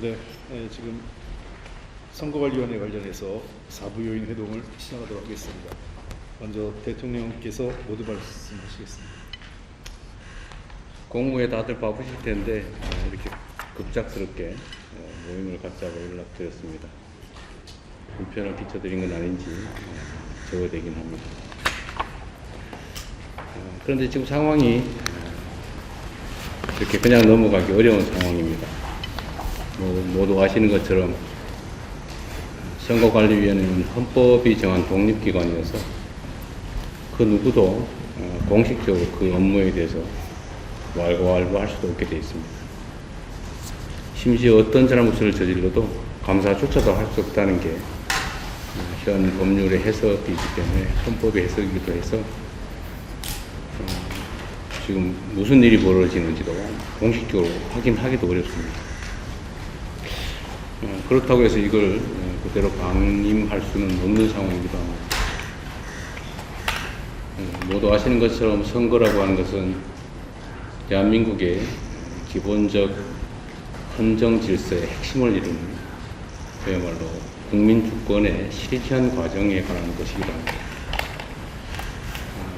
네, 지금 선거관리위원회 관련해서 사부요인 회동을 시작하도록 하겠습니다. 먼저 대통령께서 모두 말씀하시겠습니다. 공무에 다들 바쁘실 텐데 이렇게 급작스럽게 모임을 갖자고 연락드렸습니다. 불편을 끼쳐드린 건 아닌지 제보되긴 합니다. 그런데 지금 상황이 이렇게 그냥 넘어가기 어려운 상황입니다. 모두 아시는 것처럼 선거관리위원회는 헌법이 정한 독립기관이어서 그 누구도 공식적으로 그 업무에 대해서 왈가왈부할 수도 없게 되어 있습니다. 심지어 어떤 잘못을 저질러도 감사조차도 할 수 없다는 게 현 법률의 해석이기 때문에 헌법의 해석이기도 해서 지금 무슨 일이 벌어지는지도 공식적으로 확인하기도 어렵습니다. 그렇다고 해서 이걸 그대로 방임할 수는 없는 상황이기도 합니다. 모두 아시는 것처럼 선거라고 하는 것은 대한민국의 기본적 헌정 질서의 핵심을 이루는 그야말로 국민 주권의 실현 과정에 관한 것이기도 합니다.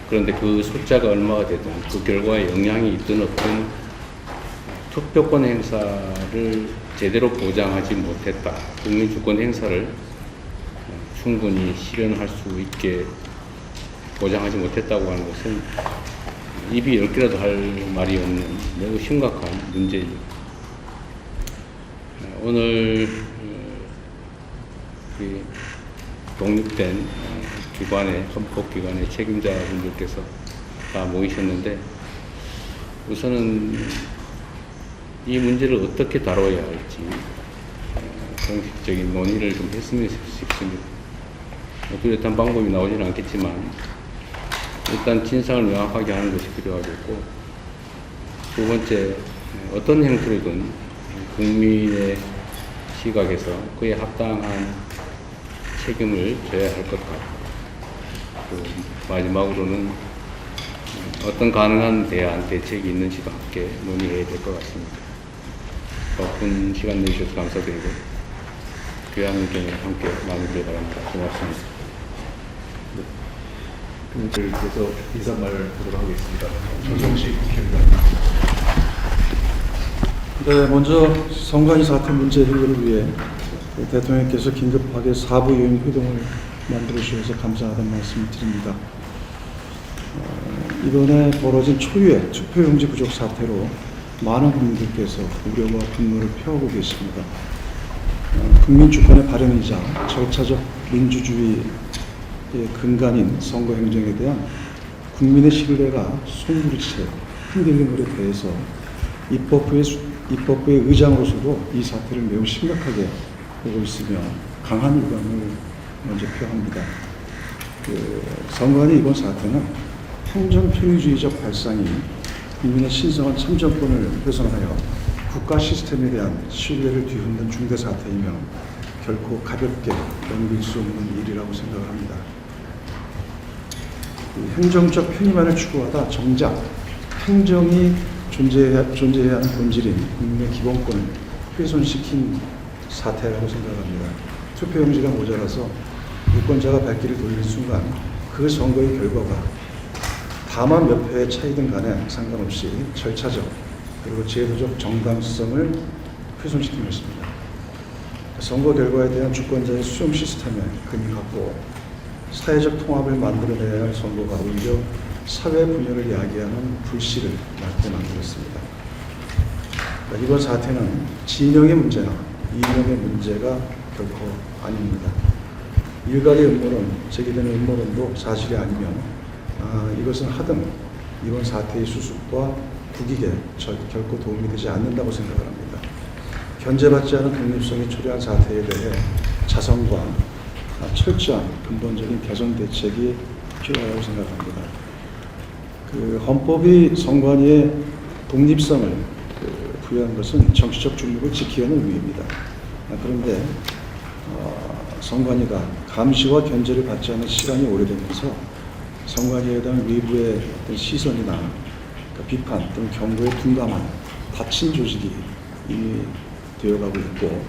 그런데 그 숫자가 얼마가 되든 그 결과에 영향이 있든 없든 투표권 행사를 제대로 보장하지 못했다. 국민 주권 행사를 충분히 실현할 수 있게 보장하지 못했다고 하는 것은 입이 10개라도 할 말이 없는 매우 심각한 문제입니다. 오늘 독립된 기관의, 헌법기관의 책임자분들께서 다 모이셨는데 우선은 이 문제를 어떻게 다뤄야 할지 공식적인 논의를 좀 했으면 싶습니다. 뚜렷한 방법이 나오지는 않겠지만 일단 진상을 명확하게 하는 것이 필요하겠고, 두 번째, 어떤 행태로든 국민의 시각에서 그에 합당한 책임을 져야 할 것 같고, 마지막으로는 어떤 가능한 대책이 있는지도 함께 논의해야 될 것 같습니다. 바쁜 시간 내주셔서 감사드리고 귀한 의견에 함께 나누길 바랍니다. 고맙습니다. 대통령께서 인사말을 하도록 하겠습니다. 전성식 국회의원. 네, 먼저 선관위 사태 문제 해결을 위해 대통령께서 긴급하게 사부요인 회동을 만들어 주셔서 감사하다는 말씀을 드립니다. 이번에 벌어진 초유의 투표용지 부족 사태로 많은 국민들께서 우려와 분노를 표하고 계십니다. 국민 주권의 발현이자 절차적 민주주의의 근간인 선거 행정에 대한 국민의 신뢰가 손부리채 흔들린 것에 대해서 입법부의 의장으로서도 이 사태를 매우 심각하게 보고 있으며 강한 유감을 먼저 표합니다. 선관위 이번 사태는 행정 편의주의적 발상이 국민의 신성한 참정권을 훼손하여 국가 시스템에 대한 신뢰를 뒤흔든 중대 사태이며 결코 가볍게 넘길 수 없는 일이라고 생각을 합니다. 행정적 편의만을 추구하다 정작 행정이 존재해야 하는 본질인 국민의 기본권을 훼손시킨 사태라고 생각합니다. 투표용지가 모자라서 유권자가 발길을 돌리는 순간 그 선거의 결과가 다만 몇 표의 차이든 간에 상관없이 절차적 그리고 제도적 정당성을 훼손시킨 것입니다. 선거 결과에 대한 주권자의 수용 시스템에 금이 갔고 사회적 통합을 만들어내야 할 선거가 오히려 사회 분열을 야기하는 불씨를 낳게 만들었습니다. 이번 사태는 진영의 문제나 이념의 문제가 결코 아닙니다. 일각의 음모론, 제기되는 음모론도 사실이 아니면 이것은 하등 이번 사태의 수습과 국익에 결코 도움이 되지 않는다고 생각을 합니다. 견제받지 않은 독립성이 초래한 사태에 대해 자성과 철저한 근본적인 개선 대책이 필요하다고 생각합니다. 헌법이 선관위의 독립성을 부여한 것은 정치적 중립을 지키는 의미입니다. 그런데 선관위가 감시와 견제를 받지 않은 시간이 오래되면서 선관위에 대한 외부의 어떤 시선이나 비판 또는 경고에 둔감한 닫힌 조직이 이미 되어가고 있고,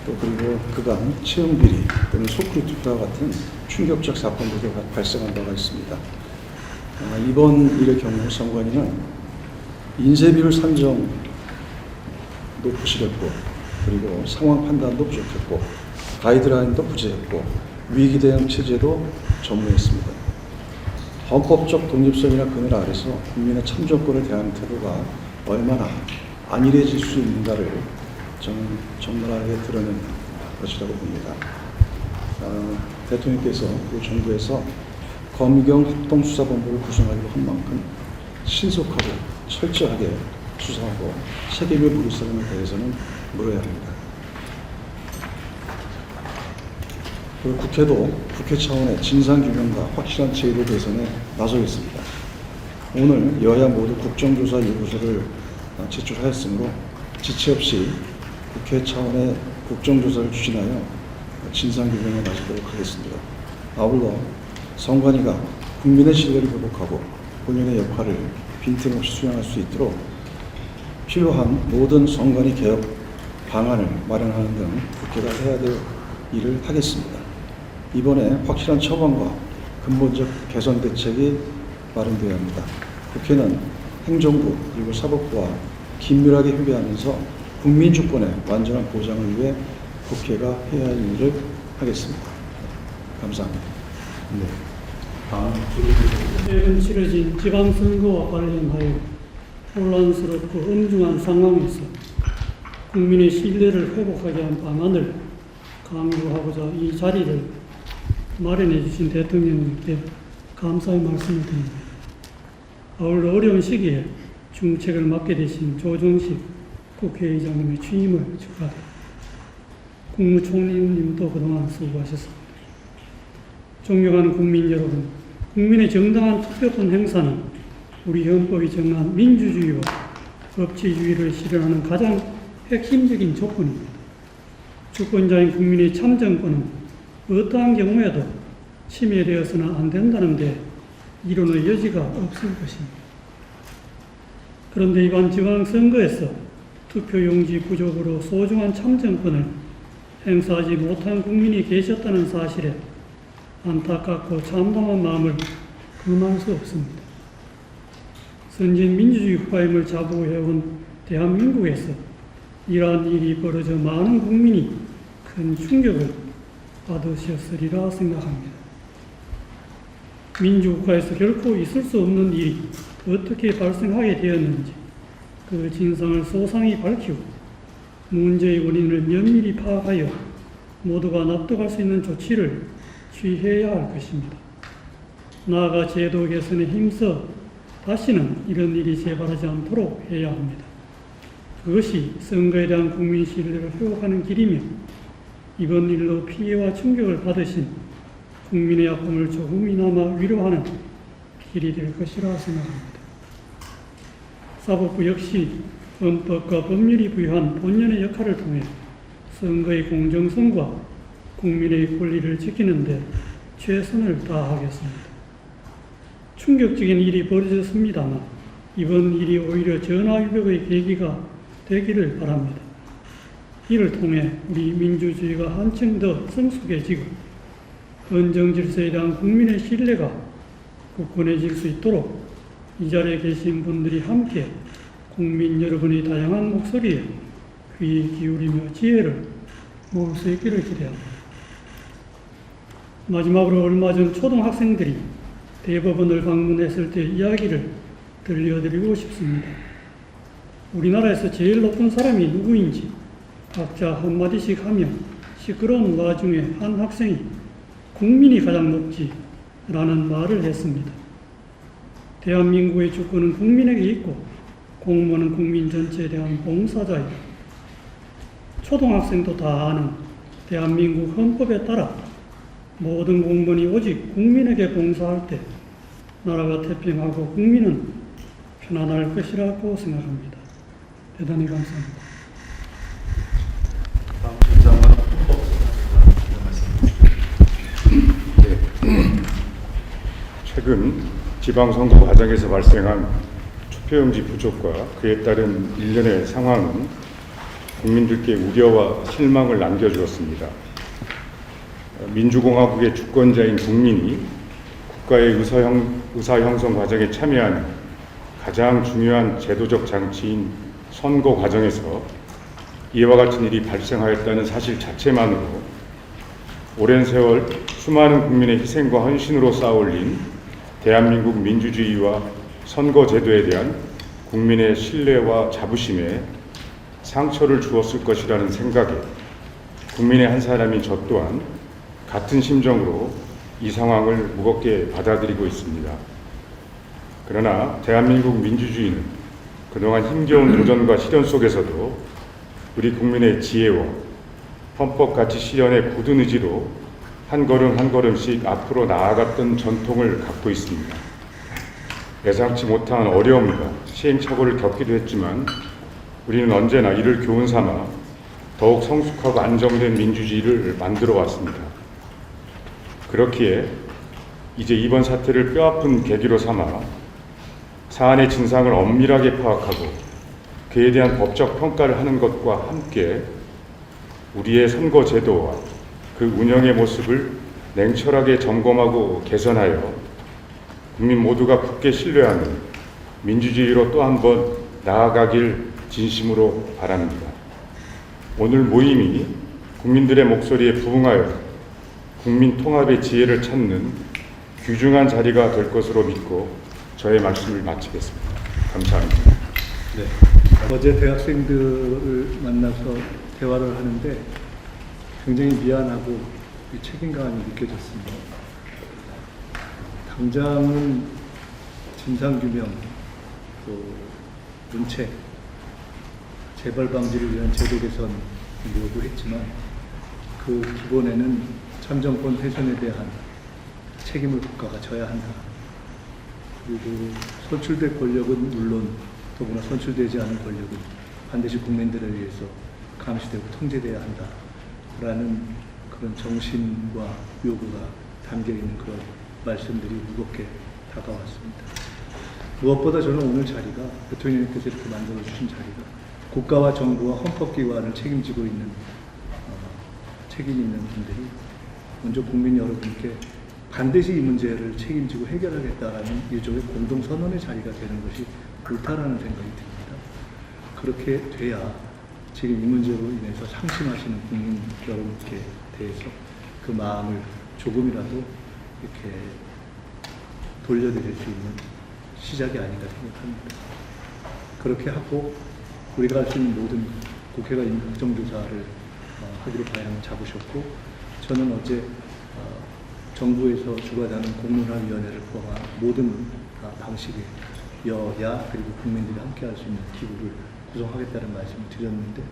또 그리고 그간 채용비리 또는 소쿠리 투표와 같은 충격적 사건들도 발생한 바가 있습니다. 이번 일의 경우 선관위는 인쇄비율 산정도 부실했고, 그리고 상황 판단도 부족했고, 가이드라인도 부재했고, 위기 대응 체제도 전무했습니다. 헌법적 독립성이나 그늘 아래서 국민의 참정권을 대하는 태도가 얼마나 안일해질 수 있는가를 저는 적나라하게 드러낸 것이라고 봅니다. 대통령께서 그리고 정부에서 검경 합동수사본부를 구성하기로 한 만큼 신속하고 철저하게 수사하고 책임을 물을 사람에 대해서는 물어야 합니다. 그리고 국회도 국회 차원의 진상규명과 확실한 제도 개선에 나서겠습니다. 오늘 여야 모두 국정조사 요구서를 제출하였으므로 지체 없이 국회 차원의 국정조사를 추진하여 진상규명에 나서도록 하겠습니다. 아울러 선관위가 국민의 신뢰를 회복하고 본연의 역할을 빈틈없이 수행할 수 있도록 필요한 모든 선관위 개혁 방안을 마련하는 등 국회가 해야 될 일을 하겠습니다. 이번에 확실한 처방과 근본적 개선 대책이 마련되어야 합니다. 국회는 행정부 그리고 사법부와 긴밀하게 협의하면서 국민 주권의 완전한 보장을 위해 국회가 해야 할 일을 하겠습니다. 감사합니다. 네. 최근 치러진 지방선거와 관련하여 혼란스럽고 엄중한 상황에서 국민의 신뢰를 회복하게 한 방안을 강구하고자 이 자리를 마련해 주신 대통령님께 감사의 말씀을 드립니다. 아울러 어려운 시기에 중책을 맡게 되신 조정식 국회의장님의 취임을 축하드립니다. 국무총리님도 그동안 수고하셨습니다. 존경하는 국민 여러분, 국민의 정당한 투표권 행사는 우리 헌법이 정한 민주주의와 법치주의를 실현하는 가장 핵심적인 조건입니다. 주권자인 국민의 참정권은 어떠한 경우에도 침해되어서는 안 된다는 데 이론의 여지가 없을 것입니다. 그런데 이번 지방선거에서 투표용지 부족으로 소중한 참정권을 행사하지 못한 국민이 계셨다는 사실에 안타깝고 참담한 마음을 금할 수 없습니다. 선진 민주주의 국가임을 자부해온 대한민국에서 이러한 일이 벌어져 많은 국민이 큰 충격을 받으셨으리라 생각합니다. 민주국가에서 결코 있을 수 없는 일이 어떻게 발생하게 되었는지 그 진상을 소상히 밝히고 문제의 원인을 면밀히 파악하여 모두가 납득할 수 있는 조치를 취해야 할 것입니다. 나아가 제도 개선에 힘써 다시는 이런 일이 재발하지 않도록 해야 합니다. 그것이 선거에 대한 국민 신뢰를 회복하는 길이며 이번 일로 피해와 충격을 받으신 국민의 아픔을 조금이나마 위로하는 길이 될 것이라 생각합니다. 사법부 역시 헌법과 법률이 부여한 본연의 역할을 통해 선거의 공정성과 국민의 권리를 지키는 데 최선을 다하겠습니다. 충격적인 일이 벌어졌습니다만 이번 일이 오히려 전화위복의 계기가 되기를 바랍니다. 이를 통해 우리 민주주의가 한층 더 성숙해지고 헌정 질서에 대한 국민의 신뢰가 굳건해질 수 있도록 이 자리에 계신 분들이 함께 국민 여러분의 다양한 목소리에 귀 기울이며 지혜를 모을 수 있기를 기대합니다. 마지막으로 얼마 전 초등학생들이 대법원을 방문했을 때 이야기를 들려드리고 싶습니다. 우리나라에서 제일 높은 사람이 누구인지 각자 한마디씩 하며 시끄러운 와중에 한 학생이 국민이 가장 높지 라는 말을 했습니다. 대한민국의 주권은 국민에게 있고 공무원은 국민 전체에 대한 봉사자이다. 초등학생도 다 아는 대한민국 헌법에 따라 모든 공무원이 오직 국민에게 봉사할 때 나라가 태평하고 국민은 편안할 것이라고 생각합니다. 대단히 감사합니다. 다음 현장은 헌법사입니다. 최근 지방선거 과정에서 발생한 투표용지 부족과 그에 따른 일련의 상황은 국민들께 우려와 실망을 남겨주었습니다. 민주공화국의 주권자인 국민이 국가의 의사 형성 과정에 참여하는 가장 중요한 제도적 장치인 선거 과정에서 이와 같은 일이 발생하였다는 사실 자체만으로 오랜 세월 수많은 국민의 희생과 헌신으로 쌓아올린 대한민국 민주주의와 선거제도에 대한 국민의 신뢰와 자부심에 상처를 주었을 것이라는 생각에 국민의 한 사람인 저 또한 같은 심정으로 이 상황을 무겁게 받아들이고 있습니다. 그러나 대한민국 민주주의는 그동안 힘겨운 도전과 시련 속에서도 우리 국민의 지혜와 헌법 가치 실현의 굳은 의지로 한 걸음 한 걸음씩 앞으로 나아갔던 전통을 갖고 있습니다. 예상치 못한 어려움과 시행착오를 겪기도 했지만 우리는 언제나 이를 교훈 삼아 더욱 성숙하고 안정된 민주주의를 만들어 왔습니다. 그렇기에 이제 이번 사태를 뼈아픈 계기로 삼아 사안의 진상을 엄밀하게 파악하고 그에 대한 법적 평가를 하는 것과 함께 우리의 선거 제도와 그 운영의 모습을 냉철하게 점검하고 개선하여 국민 모두가 굳게 신뢰하는 민주주의로 또 한 번 나아가길 진심으로 바랍니다. 오늘 모임이 국민들의 목소리에 부응하여 국민 통합의 지혜를 찾는 귀중한 자리가 될 것으로 믿고 저의 말씀을 마치겠습니다. 감사합니다. 네. 어제 대학생들을 만나서 대화를 하는데 굉장히 미안하고 책임감이 느껴졌습니다. 당장은 진상규명, 또 문책, 재발 방지를 위한 제도 개선 요구했지만 그 기본에는 참정권 훼손에 대한 책임을 국가가 져야 한다. 그리고 선출될 권력은 물론 더구나 선출되지 않은 권력은 반드시 국민들에 의해서 감시되고 통제돼야 한다라는 그런 정신과 요구가 담겨있는 그런 말씀들이 무겁게 다가왔습니다. 무엇보다 저는 오늘 자리가 대통령님께서 이렇게 만들어주신 자리가 국가와 정부와 헌법기관을 책임지고 있는 책임 있는 분들이 먼저 국민 여러분께 반드시 이 문제를 책임지고 해결하겠다라는 일종의 공동선언의 자리가 되는 것이 옳다라는 생각이 듭니다. 그렇게 돼야 지금 이 문제로 인해서 상심하시는 국민 여러분께 대해서 그 마음을 조금이라도 이렇게 돌려드릴 수 있는 시작이 아닌가 생각합니다. 그렇게 하고 우리가 할 수 있는 모든 국회가 이미 국정조사를 하기로 방향을 잡으셨고 저는 어제 정부에서 주관하는 공론화위원회를 포함한 모든 방식의 여야 그리고 국민들이 함께 할 수 있는 기구를 구성하겠다는 말씀을 드렸는데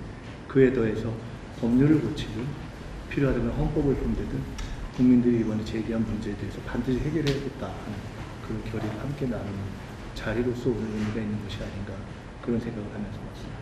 그에 더해서 법률을 고치든 필요하다면 헌법을 본다든 국민들이 이번에 제기한 문제에 대해서 반드시 해결해야겠다 하는 그런 결의를 함께 나누는 자리로서 오늘 의미가 있는 것이 아닌가 그런 생각을 하면서 왔습니다.